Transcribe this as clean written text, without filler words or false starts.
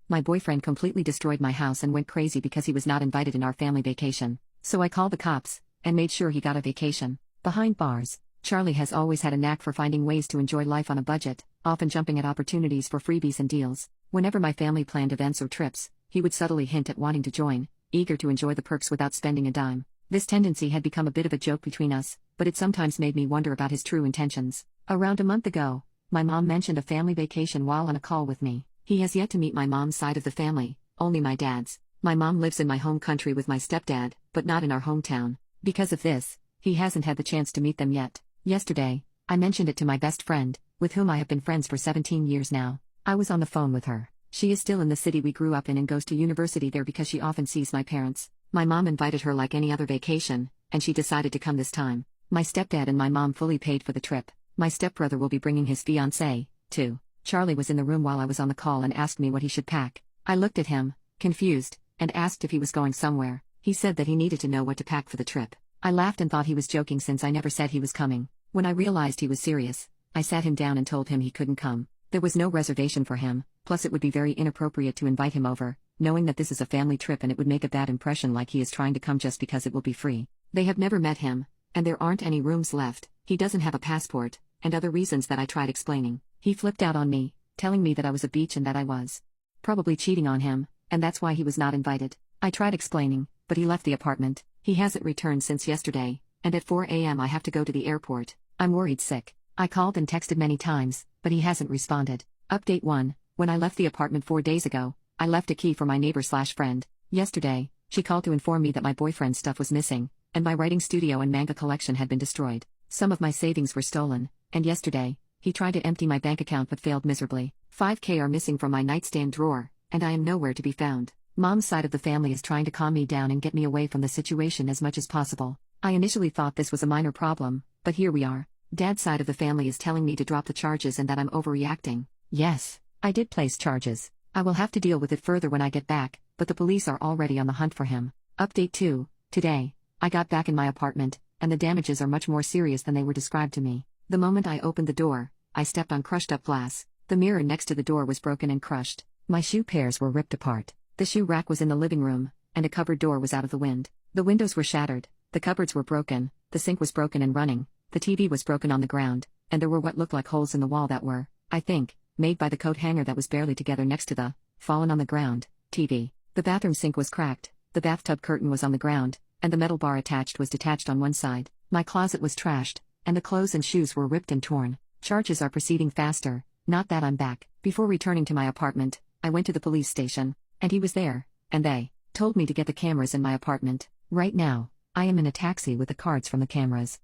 My boyfriend completely destroyed my house and went crazy because he was not invited in our family vacation. So I called the cops and made sure he got a vacation. Behind bars, Charlie has always had a knack for finding ways to enjoy life on a budget, often jumping at opportunities for freebies and deals. Whenever my family planned events or trips, he would subtly hint at wanting to join, eager to enjoy the perks without spending a dime. This tendency had become a bit of a joke between us, but it sometimes made me wonder about his true intentions. Around a month ago, my mom mentioned a family vacation while on a call with me. He has yet to meet my mom's side of the family, only my dad's. My mom lives in my home country with my stepdad, but not in our hometown. Because of this, he hasn't had the chance to meet them yet. Yesterday, I mentioned it to my best friend, with whom I have been friends for 17 years now. I was on the phone with her. She is still in the city we grew up in and goes to university there because she often sees my parents. My mom invited her like any other vacation, and she decided to come this time. My stepdad and my mom fully paid for the trip. My stepbrother will be bringing his fiancée, too. Charlie was in the room while I was on the call and asked me what he should pack. I looked at him, confused, and asked if he was going somewhere. He said that he needed to know what to pack for the trip. I laughed and thought he was joking since I never said he was coming. When I realized he was serious, I sat him down and told him he couldn't come. There was no reservation for him, plus it would be very inappropriate to invite him over, knowing that this is a family trip and it would make a bad impression like he is trying to come just because it will be free. They have never met him, and there aren't any rooms left, he doesn't have a passport, and other reasons that I tried explaining. He flipped out on me, telling me that I was a beach and that I was probably cheating on him, and that's why he was not invited. I tried explaining, but he left the apartment. He hasn't returned since yesterday, and at 4 a.m. I have to go to the airport. I'm worried sick. I called and texted many times, but he hasn't responded. Update 1. When I left the apartment 4 days ago, I left a key for my neighbor/friend. Yesterday, she called to inform me that my boyfriend's stuff was missing, and my writing studio and manga collection had been destroyed. Some of my savings were stolen, and yesterday, he tried to empty my bank account but failed miserably. 5K are missing from my nightstand drawer, and I am nowhere to be found. Mom's side of the family is trying to calm me down and get me away from the situation as much as possible. I initially thought this was a minor problem, but here we are. Dad's side of the family is telling me to drop the charges and that I'm overreacting. Yes, I did place charges. I will have to deal with it further when I get back, but the police are already on the hunt for him. Update 2. Today, I got back in my apartment, and the damages are much more serious than they were described to me. The moment I opened the door, I stepped on crushed up glass. The mirror next to the door was broken and crushed. My shoe pairs were ripped apart. The shoe rack was in the living room, and a cupboard door was out of the wind. The windows were shattered, the cupboards were broken, the sink was broken and running, the TV was broken on the ground, and there were what looked like holes in the wall that were, I think, made by the coat hanger that was barely together next to the fallen on the ground TV. The bathroom sink was cracked, the bathtub curtain was on the ground, and the metal bar attached was detached on one side. My closet was trashed, and the clothes and shoes were ripped and torn. Charges are proceeding faster, not that I'm back. Before returning to my apartment, I went to the police station, and he was there, and they told me to get the cameras in my apartment. Right now, I am in a taxi with the cards from the cameras.